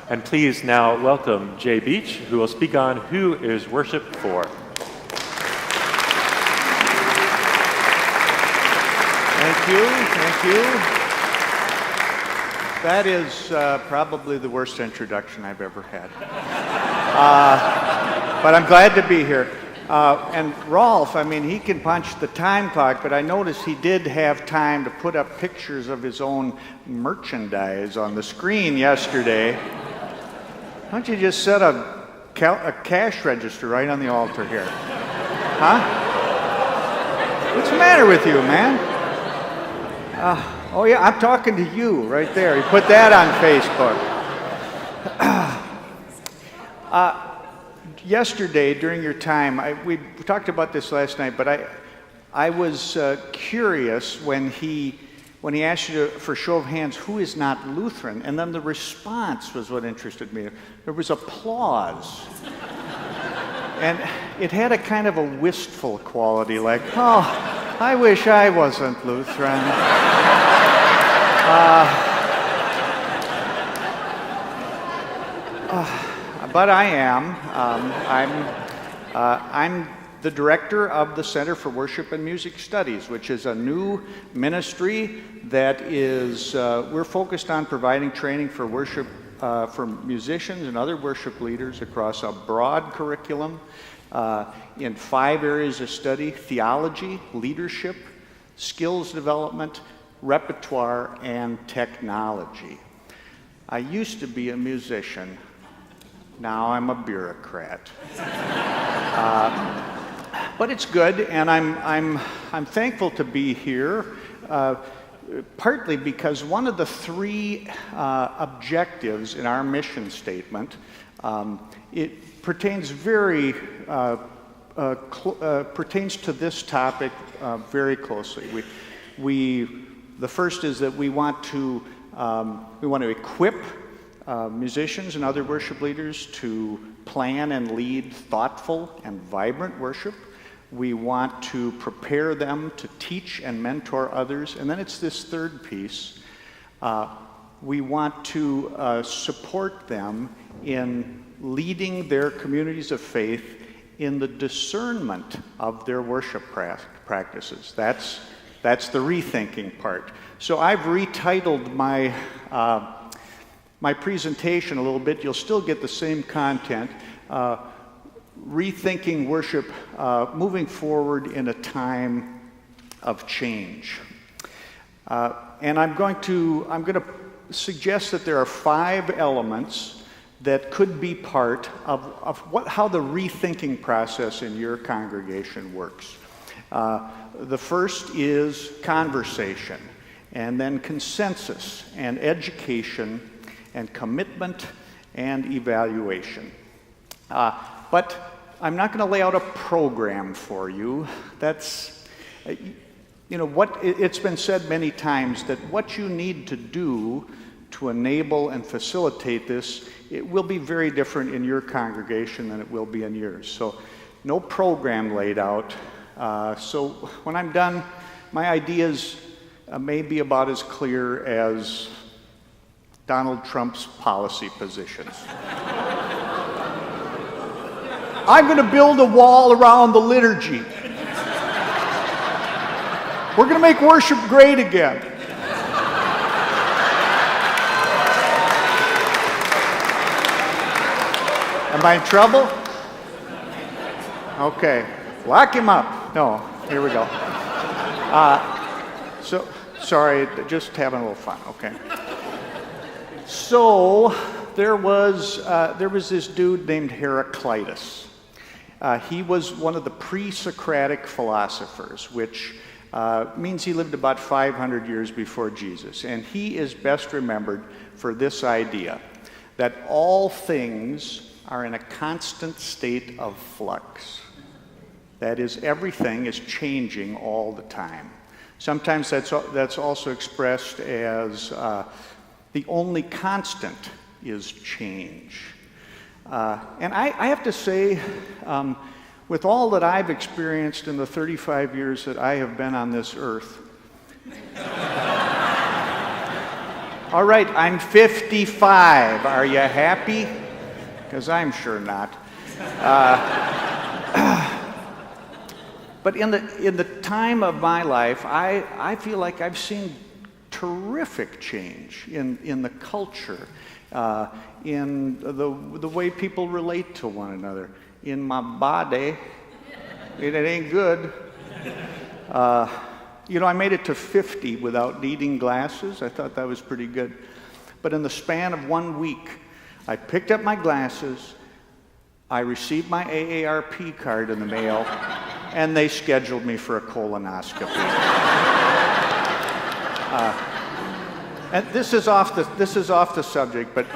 And please now welcome Jay Beech, who will speak on Who is Worship For? Thank you. That is probably the worst introduction I've ever had. But I'm glad to be here. And Rolf, I mean, he can punch the time clock, but I noticed he did have time to put up pictures of his own merchandise on the screen yesterday. Why don't you just set a cash register right on the altar here? Huh? What's the matter with you, man? Oh yeah, I'm talking to you right there. You put that on Facebook. Yesterday, during your time, we talked about this last night, but I was curious when he asked you for show of hands, who is not Lutheran? And then the response was what interested me. There was applause. And it had a kind of a wistful quality, like, oh, I wish I wasn't Lutheran. But I am. I'm the director of the Center for Worship and Music Studies, which is a new ministry that is, we're focused on providing training for worship, for musicians and other worship leaders across a broad curriculum in 5 areas of study: theology, leadership, skills development, repertoire, and technology. I used to be a musician. Now I'm a bureaucrat. But it's good, and I'm thankful to be here, partly because one of the 3 objectives in our mission statement, it pertains pertains to this topic very closely. The first is that we want to equip musicians and other worship leaders to plan and lead thoughtful and vibrant worship. We want to prepare them to teach and mentor others. And then it's this third piece. We want to support them in leading their communities of faith in the discernment of their worship practices. That's the rethinking part. So I've retitled my presentation a little bit. You'll still get the same content. Rethinking worship, moving forward in a time of change. And I'm going to suggest that there are 5 elements that could be part of how the rethinking process in your congregation works. The first is conversation, and then consensus, and education, and commitment, and evaluation. But I'm not going to lay out a program for you. That's, it's been said many times that what you need to do to enable and facilitate this, it will be very different in your congregation than it will be in yours. So no program laid out. So when I'm done, my ideas may be about as clear as Donald Trump's policy positions. I'm going to build a wall around the liturgy. We're going to make worship great again. Am I in trouble? Okay. Lock him up. No, here we go. Sorry, just having a little fun. Okay. So there was this dude named Heraclitus. He was one of the pre-Socratic philosophers, which means he lived about 500 years before Jesus. And he is best remembered for this idea that all things are in a constant state of flux. That is, everything is changing all the time. Sometimes that's also expressed as the only constant is change. And I have to say, with all that I've experienced in the 35 years that I have been on this earth, All right, I'm 55. Are you happy? Because I'm sure not. But in the time of my life, I feel like I've seen terrific change in the culture, in the way people relate to one another. In my body, it ain't good. I made it to 50 without needing glasses. I thought that was pretty good. But in the span of 1 week, I picked up my glasses, I received my AARP card in the mail, and they scheduled me for a colonoscopy. And this is off the subject, but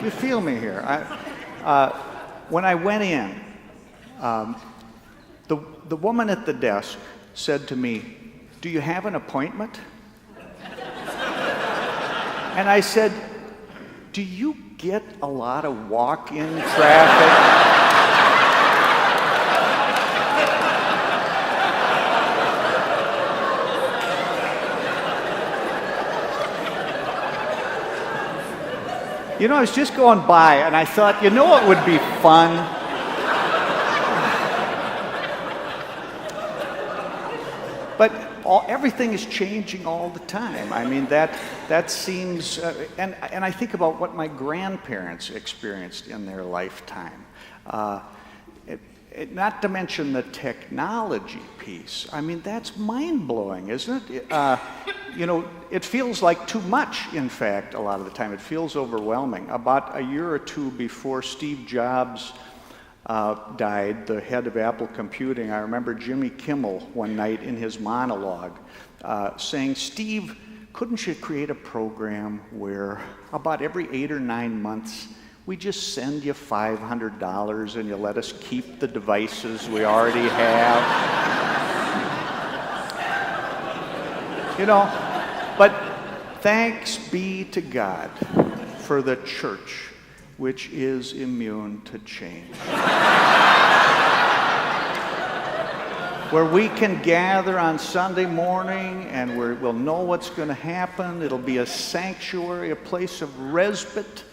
you feel me here. When I went in, the woman at the desk said to me, "Do you have an appointment?" And I said, "Do you get a lot of walk-in traffic?" I was just going by and I thought, what would be fun? But everything is changing all the time. I mean, that seems, and I think about what my grandparents experienced in their lifetime. Not to mention the technology piece. I mean, that's mind-blowing, isn't it? It feels like too much, in fact, a lot of the time. It feels overwhelming. About a year or two before Steve Jobs died, the head of Apple Computing, I remember Jimmy Kimmel one night in his monologue saying, "Steve, couldn't you create a program where about every 8 or 9 months we just send you $500 and you let us keep the devices we already have?" But thanks be to God for the church, which is immune to change. Where we can gather on Sunday morning and we'll know what's going to happen. It'll be a sanctuary, a place of respite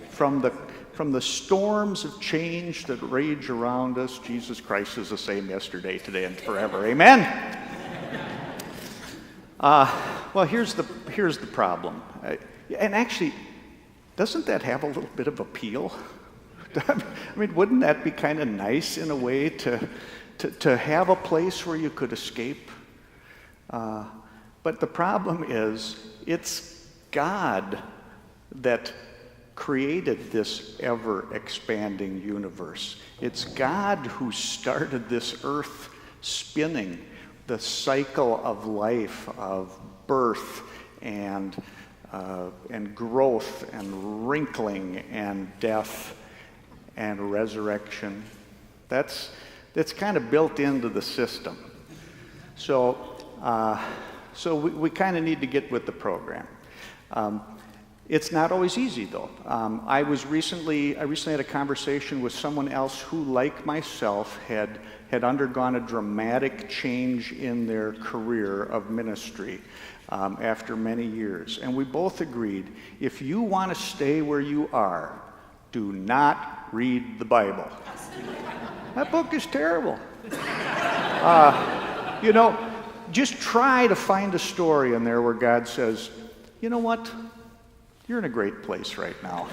from the storms of change that rage around us. Jesus Christ is the same yesterday, today, and forever. Amen? Well, here's the problem. And actually, doesn't that have a little bit of appeal? I mean, wouldn't that be kind of nice in a way to have a place where you could escape? But the problem is, it's God that created this ever-expanding universe. It's God who started this earth spinning, the cycle of life, of birth and growth and wrinkling and death and resurrection. That's kind of built into the system. So we kind of need to get with the program. It's not always easy, though. I recently had a conversation with someone else who, like myself, had undergone a dramatic change in their career of ministry after many years. And we both agreed, if you want to stay where you are, do not read the Bible. That book is terrible. Just try to find a story in there where God says, "You know what? You're in a great place right now."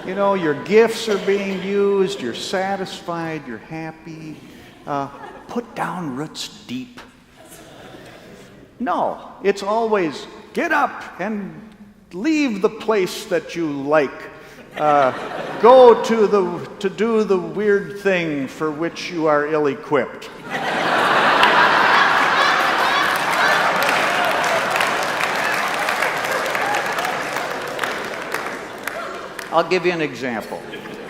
Your gifts are being used, you're satisfied, you're happy. Put down roots deep. No, it's always get up and leave the place that you like. Go to do the weird thing for which you are ill-equipped. I'll give you an example.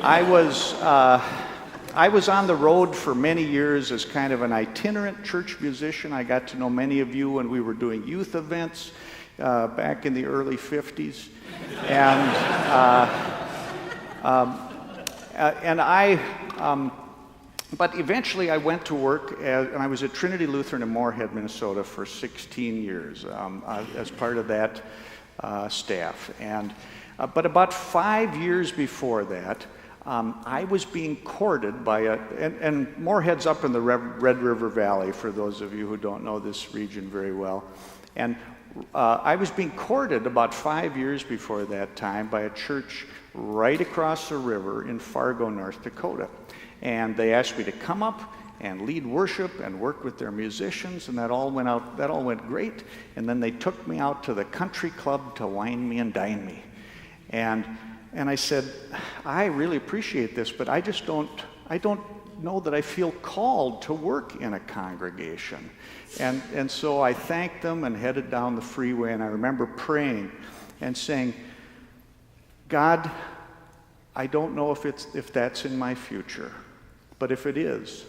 I was on the road for many years as kind of an itinerant church musician. I got to know many of you when we were doing youth events back in the early 50s. And But eventually I went to work, and I was at Trinity Lutheran in Moorhead, Minnesota for 16 years as part of that staff. But about 5 years before that, I was being courted by and Moorhead's up in the Red River Valley, for those of you who don't know this region very well. And I was being courted about 5 years before that time by a church right across the river in Fargo, North Dakota. And they asked me to come up and lead worship and work with their musicians, and that all went great. And then they took me out to the country club to wine me and dine me. And I said, I really appreciate this, but I don't know that I feel called to work in a congregation. And so I thanked them and headed down the freeway, and I remember praying and saying, God, I don't know if that's in my future, but if it is,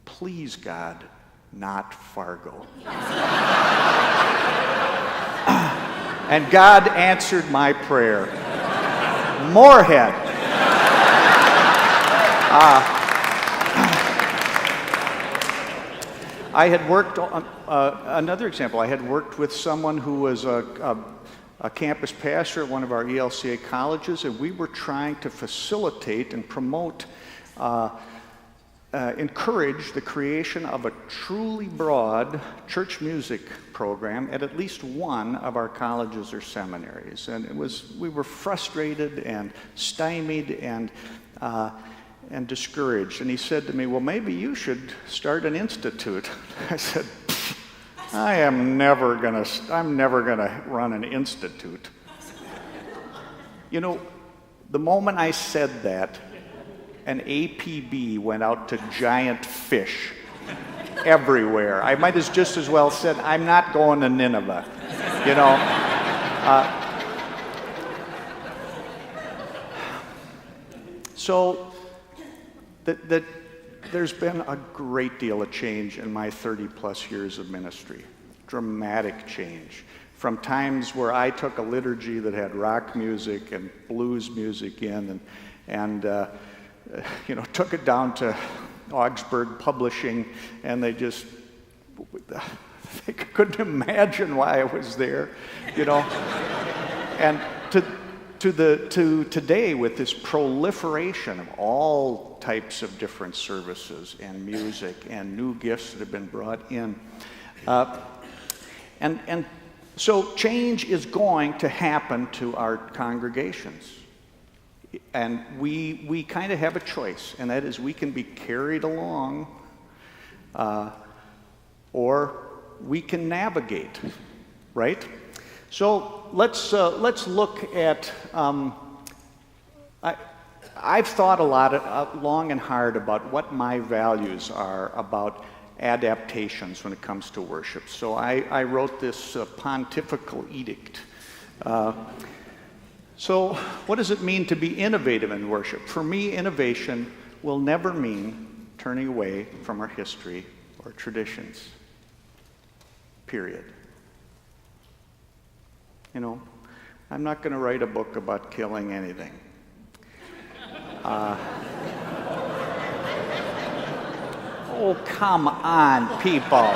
please, God, not Fargo. And God answered my prayer. Moorhead. I had worked on another example. I had worked with someone who was a campus pastor at one of our ELCA colleges, and we were trying to facilitate and promote, encourage the creation of a truly broad church music program at least one of our colleges or seminaries. And we were frustrated and stymied and discouraged. And he said to me, well, maybe you should start an institute. I said, I'm never gonna run an institute. You know, the moment I said that, an APB went out to giant fish everywhere. I might have just as well said, I'm not going to Nineveh, you know. So there's been a great deal of change in my 30-plus years of ministry. Dramatic change. From times where I took a liturgy that had rock music and blues music in and took it down to Augsburg Publishing, and they couldn't imagine why I was there, you know. And to today, with this proliferation of all types of different services and music and new gifts that have been brought in, and so change is going to happen to our congregations. And we kind of have a choice, and that is we can be carried along, or we can navigate, right? So let's look at. I've thought a lot, long and hard, about what my values are about adaptations when it comes to worship. So I wrote this pontifical edict. So what does it mean to be innovative in worship? For me, innovation will never mean turning away from our history or traditions. Period. You know, I'm not going to write a book about killing anything. Oh, come on, people.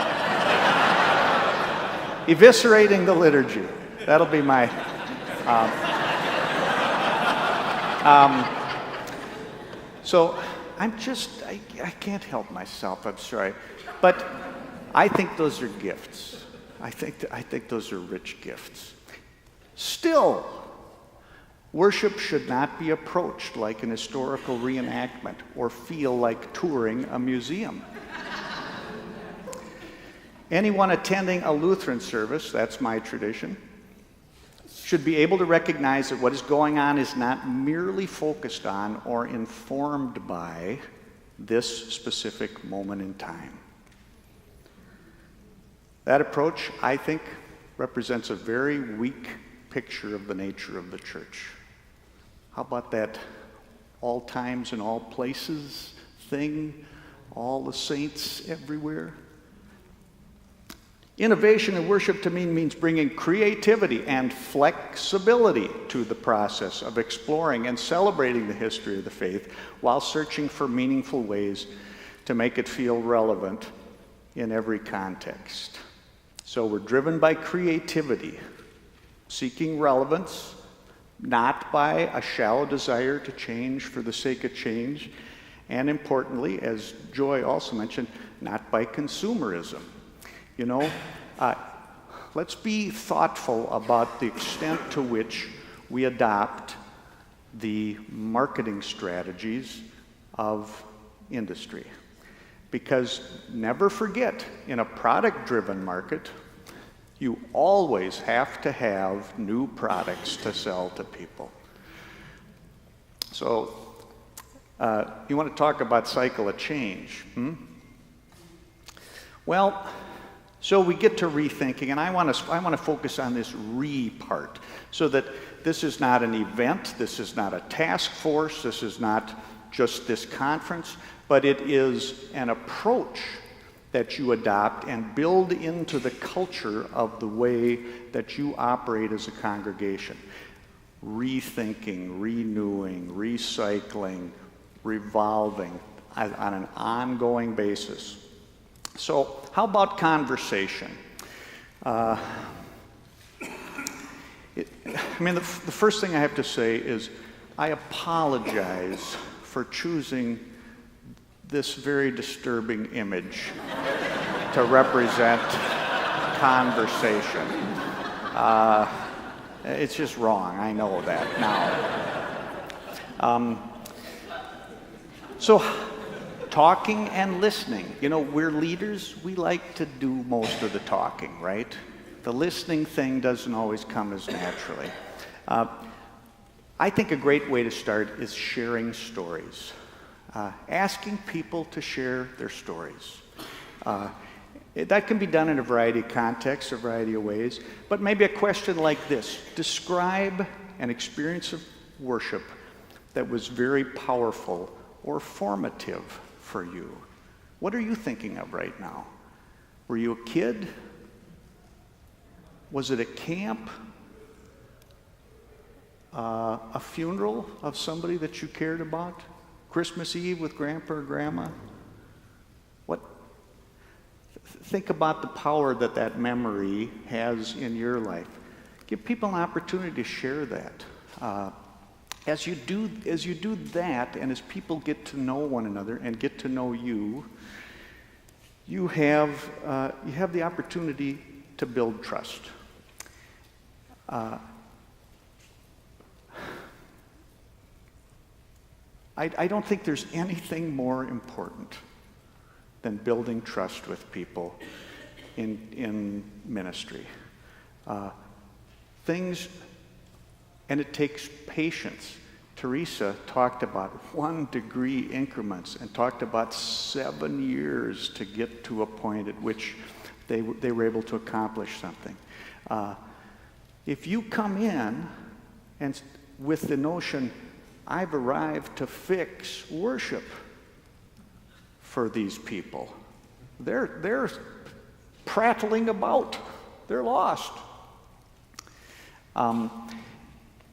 Eviscerating the liturgy. That'll be my... So I can't help myself, I'm sorry. But I think those are gifts. I think those are rich gifts. Still, worship should not be approached like an historical reenactment or feel like touring a museum. Anyone attending a Lutheran service, that's my tradition, should be able to recognize that what is going on is not merely focused on or informed by this specific moment in time. That approach, I think, represents a very weak picture of the nature of the church. How about that all times and all places thing, all the saints everywhere? Innovation in worship to me means bringing creativity and flexibility to the process of exploring and celebrating the history of the faith while searching for meaningful ways to make it feel relevant in every context. So we're driven by creativity, seeking relevance, not by a shallow desire to change for the sake of change, and importantly, as Joy also mentioned, not by consumerism. You know, let's be thoughtful about the extent to which we adopt the marketing strategies of industry. Because never forget, in a product-driven market, you always have to have new products to sell to people. So, you want to talk about cycle of change? Well, so we get to rethinking, and I want to focus on this re part, so that this is not an event, this is not a task force, this is not just this conference, but it is an approach that you adopt and build into the culture of the way that you operate as a congregation. Rethinking, renewing, recycling, revolving on an ongoing basis. So, how about conversation? The first thing I have to say is I apologize for choosing this very disturbing image to represent conversation. It's just wrong, I know that now. So, talking and listening. You know, we're leaders, we like to do most of the talking, right? The listening thing doesn't always come as naturally. I think a great way to start is sharing stories. Asking people to share their stories. That can be done in a variety of contexts, a variety of ways, but maybe a question like this: describe an experience of worship that was very powerful or formative for you. What are you thinking of right now? Were you a kid? Was it a camp? A funeral of somebody that you cared about? Christmas Eve with Grandpa or Grandma? Think about the power that that memory has in your life. Give people an opportunity to share that. As you do that, and as people get to know one another and get to know you, you have the opportunity to build trust. I don't think there's anything more important than building trust with people in ministry. And it takes patience. Teresa talked about 1 degree increments and talked about 7 years to get to a point at which they were able to accomplish something. If you come in and with the notion, I've arrived to fix worship for these people, they're prattling about, they're lost.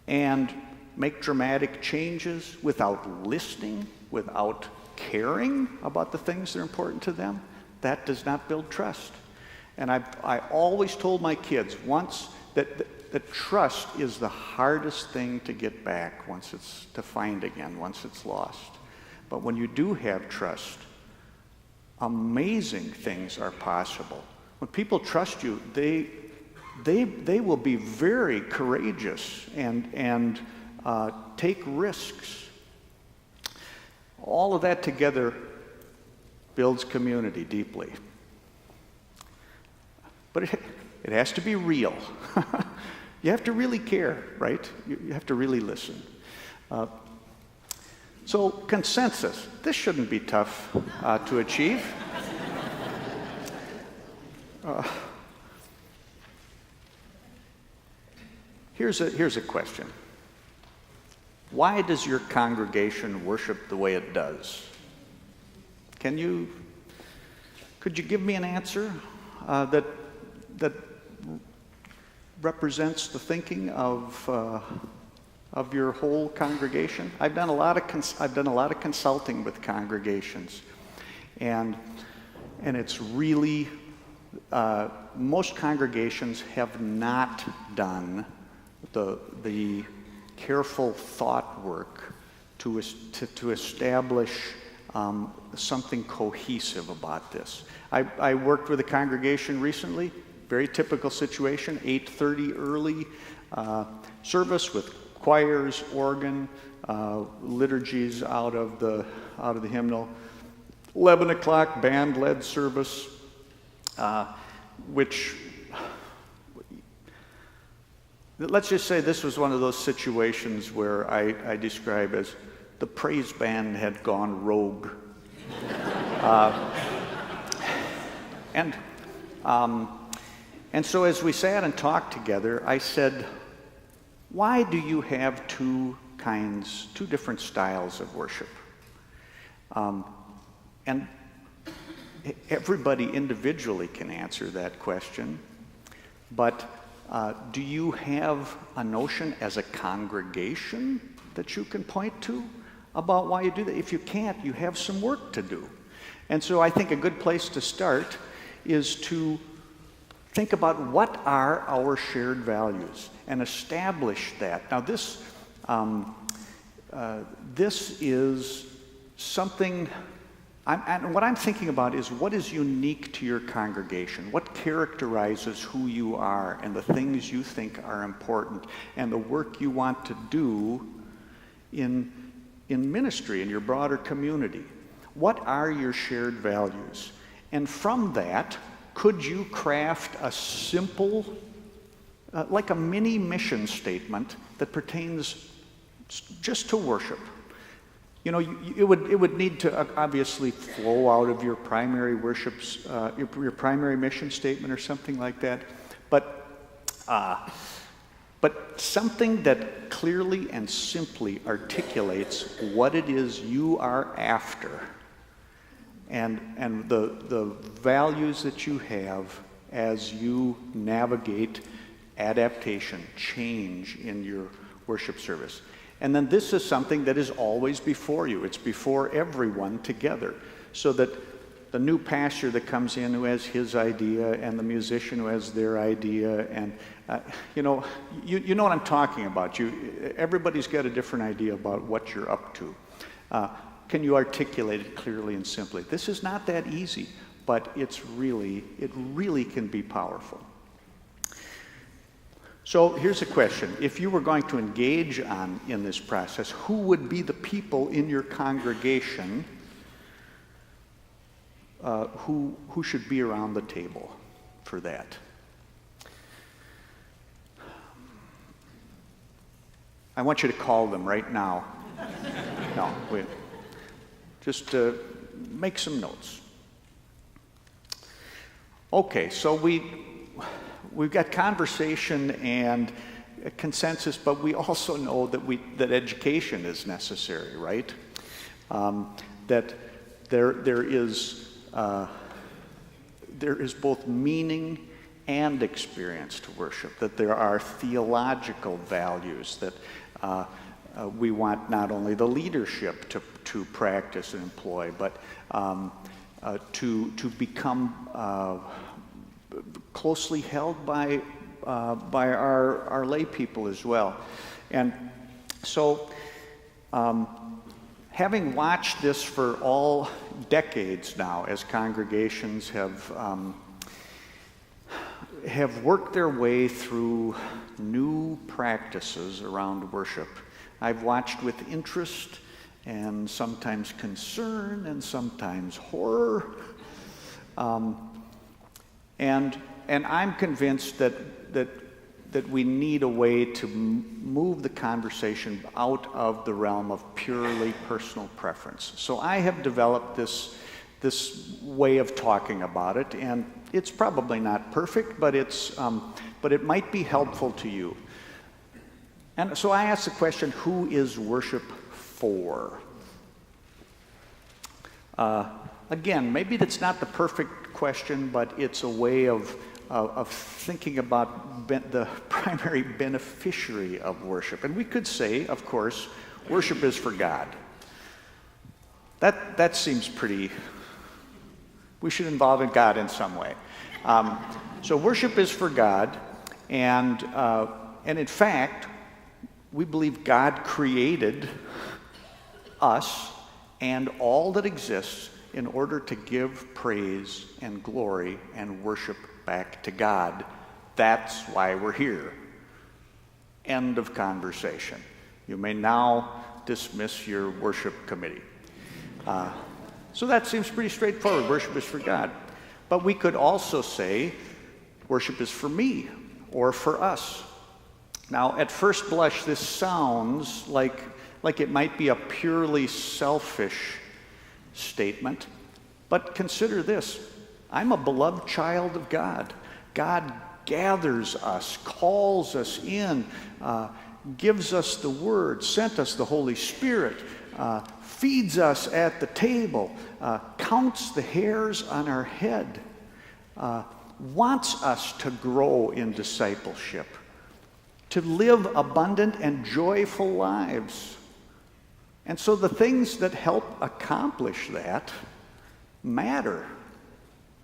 And make dramatic changes without listening, without caring about the things that are important to them, that does not build trust. And I always told my kids once that trust is the hardest thing to get back to find again once it's lost. But when you do have trust, amazing things are possible. When people trust you, they will be very courageous and take risks. All of that together builds community deeply. But it has to be real. You have to really care, right? You have to really listen. So consensus. This shouldn't be tough to achieve. Here's a question. Why does your congregation worship the way it does? Could you give me an answer that represents the thinking of your whole congregation? I've done a lot of consulting with congregations, And it's really, most congregations have not done the careful thought work to establish something cohesive about this. I worked with a congregation recently, very typical situation, 8:30 early service with choirs, organ, liturgies out of the hymnal. 11 o'clock band-led service, which, let's just say this was one of those situations where I describe as the praise band had gone rogue. And so as we sat and talked together, I said, why do you have two different styles of worship? And everybody individually can answer that question, but do you have a notion as a congregation that you can point to about why you do that? If you can't, you have some work to do. And so I think a good place to start is to think about what are our shared values and establish that. Now this is something, and what I'm thinking about is what is unique to your congregation, what characterizes who you are and the things you think are important and the work you want to do in ministry, in your broader community. What are your shared values? And from that, could you craft a simple, like a mini mission statement that pertains just to worship? You know, it would need to obviously flow out of your primary worships, your primary mission statement or something like that. But something that clearly and simply articulates what it is you are after and the values that you have as you navigate adaptation, change in your worship service. And then this is something that is always before you. It's before everyone together, so that the new pastor that comes in who has his idea and the musician who has their idea, and you know what I'm talking about. Everybody's got a different idea about what you're up to. Can you articulate it clearly and simply? This is not that easy, but it really can be powerful. So here's a question. If you were going to engage in this process, who would be the people in your congregation who should be around the table for that? I want you to call them right now. No, wait. Just make some notes. Okay, so we've got conversation and consensus, but we also know that education is necessary, right? That there is both meaning and experience to worship. That there are theological values that we want not only the leadership to practice and employ, but to become closely held by our lay people as well. And so having watched this for all decades now, as congregations have worked their way through new practices around worship, I've watched with interest and sometimes concern and sometimes horror. And I'm convinced that we need a way to move the conversation out of the realm of purely personal preference. So I have developed this way of talking about it, and it's probably not perfect, but it might be helpful to you. And so I ask the question, who is worship for? Again, maybe that's not the perfect question, but it's a way of thinking about the primary beneficiary of worship. And we could say, of course, worship is for God. That seems pretty We should involve God in some way. So worship is for God, and in fact, we believe God created us and all that exists in order to give praise and glory and worship back to God. That's why we're here. End of conversation. You may now dismiss your worship committee. So that seems pretty straightforward. Worship is for God. But we could also say worship is for me or for us. Now, at first blush, this sounds like it might be a purely selfish statement. But consider this. I'm a beloved child of God. God gathers us, calls us in, gives us the Word, sent us the Holy Spirit, feeds us at the table, counts the hairs on our head, wants us to grow in discipleship, to live abundant and joyful lives. And so the things that help accomplish that matter.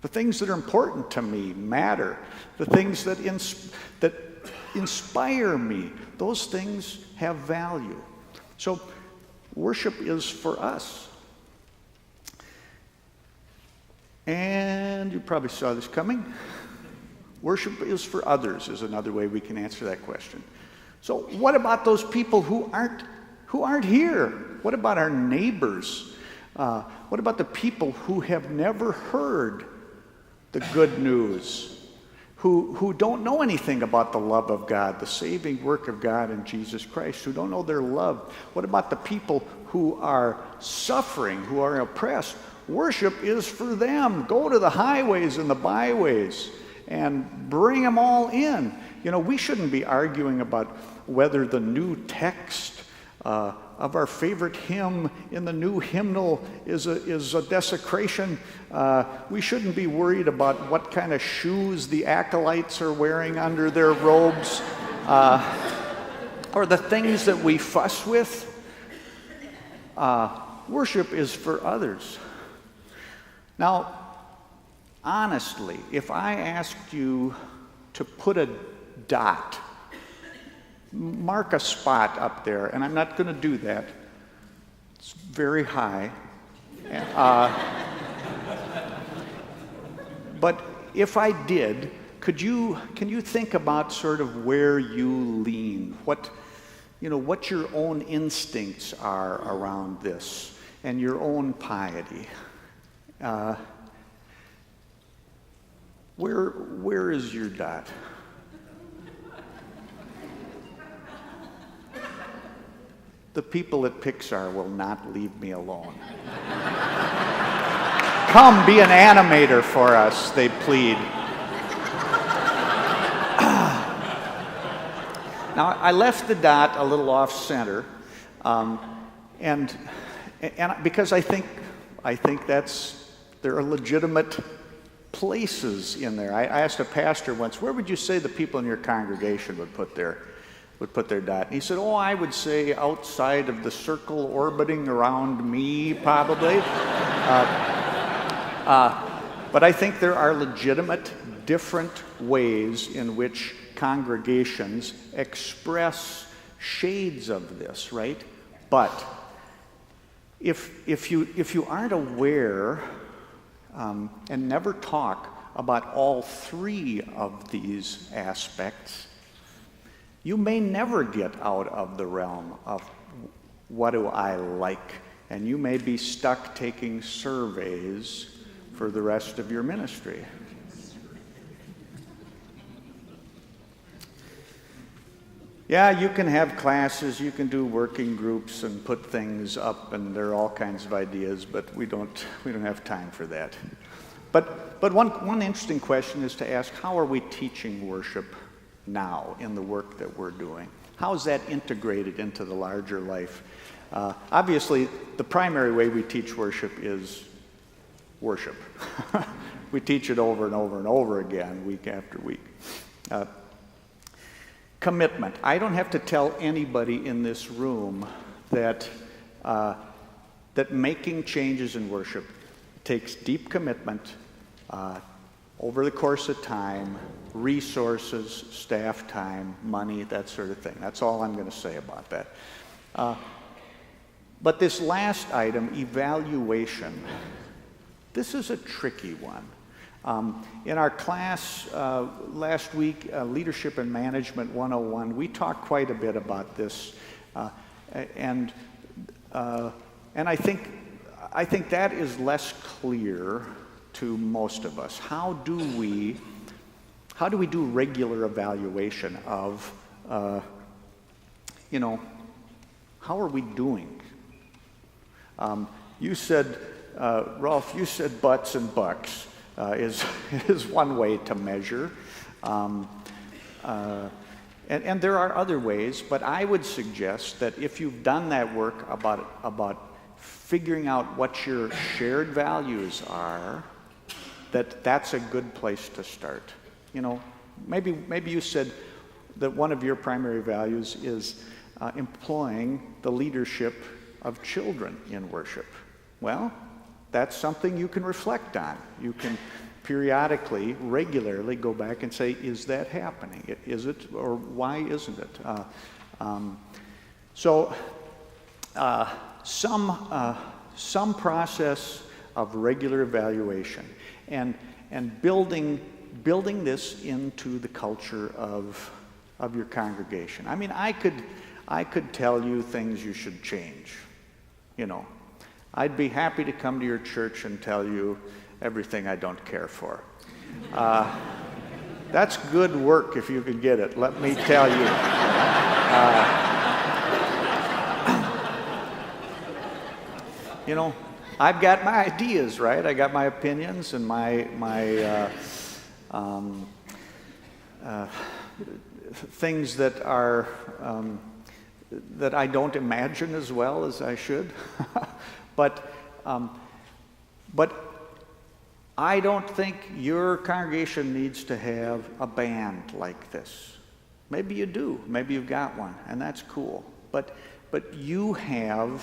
The things that are important to me matter. The things that inspire me, those things have value. So worship is for us. And you probably saw this coming. Worship is for others is another way we can answer that question. So what about those people who aren't here? What about our neighbors? What about the people who have never heard the good news, who don't know anything about the love of God, the saving work of God in Jesus Christ, who don't know they're loved? What about the people who are suffering, who are oppressed? Worship is for them. Go to the highways and the byways and bring them all in. You know, we shouldn't be arguing about whether the new text of our favorite hymn in the new hymnal is a desecration. We shouldn't be worried about what kind of shoes the acolytes are wearing under their robes, or the things that we fuss with. Worship is for others. Now, honestly, if I asked you to put a dot, mark a spot up there, and I'm not going to do that. It's very high. But if I did, can you think about sort of where you lean? What your own instincts are around this, and your own piety. Where is your dot? The people at Pixar will not leave me alone. Come, be an animator for us, they plead. Now, I left the dot a little off center, and because I think there are legitimate places in there. I asked a pastor once, where would you say the people in your congregation would put their dot? And he said, I would say outside of the circle orbiting around me, probably. But I think there are legitimate, different ways in which congregations express shades of this, right? But if you aren't aware and never talk about all three of these aspects, you may never get out of the realm of what do I like, and you may be stuck taking surveys for the rest of your ministry. Yeah, you can have classes, you can do working groups and put things up, and there are all kinds of ideas, but we don't have time for that. But one interesting question is to ask, how are we teaching worship now in the work that we're doing? How is that integrated into the larger life? Obviously, the primary way we teach worship is worship. We teach it over and over and over again, week after week. Commitment. I don't have to tell anybody in this room that making changes in worship takes deep commitment over the course of time, resources, staff time, money, that sort of thing. That's all I'm going to say about that. But this last item, evaluation, this is a tricky one. In our class last week, Leadership and Management 101, we talked quite a bit about this, and I think that is less clear to most of us. How do we do regular evaluation of, how are we doing? You said, Rolf, you said butts and bucks is one way to measure. And there are other ways, but I would suggest that if you've done that work about figuring out what your shared values are, that's a good place to start. Maybe you said that one of your primary values is employing the leadership of children in worship. Well, that's something you can reflect on. You can periodically, regularly go back and say, is that happening? Is it, or why isn't it? Some process of regular evaluation and building this into the culture of your congregation. I mean, I could tell you things you should change. I'd be happy to come to your church and tell you everything I don't care for. That's good work if you can get it, let me tell you. I've got my ideas, right? I got my opinions and my things that are that I don't imagine as well as I should. But I don't think your congregation needs to have a band like this. Maybe you do. Maybe you've got one, and that's cool. But you have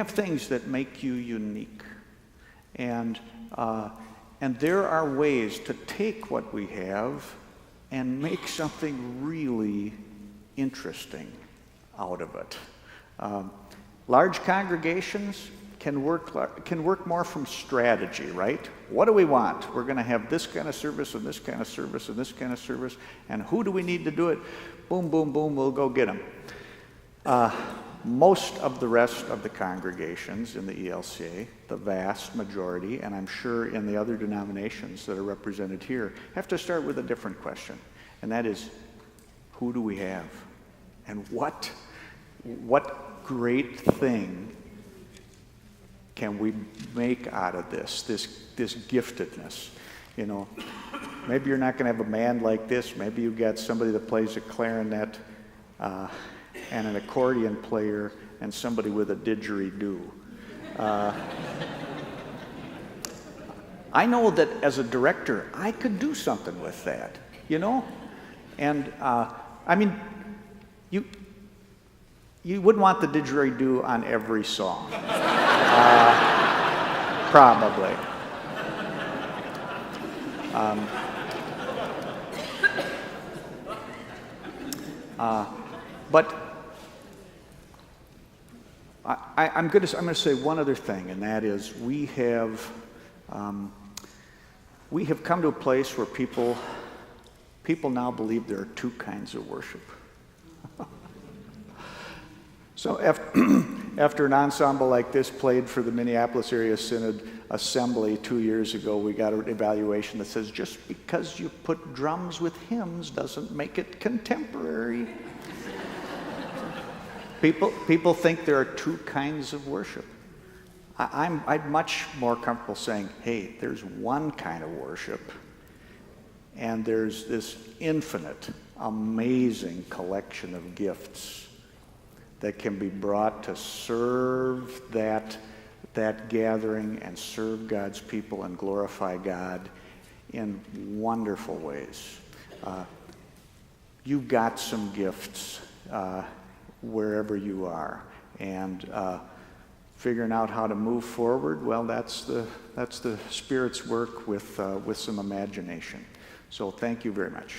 things that make you unique, and there are ways to take what we have and make something really interesting out of it. Large congregations can work more from strategy, right? What do we want? We're going to have this kind of service and this kind of service and this kind of service, and who do we need to do it? Boom, boom, boom, we'll go get them. Most of the rest of the congregations in the ELCA, the vast majority, and I'm sure in the other denominations that are represented here, have to start with a different question, and that is, who do we have? And what great thing can we make out of this giftedness? Maybe you're not going to have a band like this. Maybe you've got somebody that plays a clarinet and an accordion player and somebody with a didgeridoo. I know that as a director, I could do something with that, And I mean, you wouldn't want the didgeridoo on every song, probably. But I'm going to say one other thing, and that is we have come to a place where people now believe there are two kinds of worship. So after an ensemble like this played for the Minneapolis Area Synod Assembly 2 years ago, we got an evaluation that says just because you put drums with hymns doesn't make it contemporary. People think there are two kinds of worship. I'm much more comfortable saying, hey, there's one kind of worship, and there's this infinite, amazing collection of gifts that can be brought to serve that gathering and serve God's people and glorify God in wonderful ways. You've got some gifts wherever you are, and figuring out how to move forward, well, that's the Spirit's work with some imagination. So thank you very much.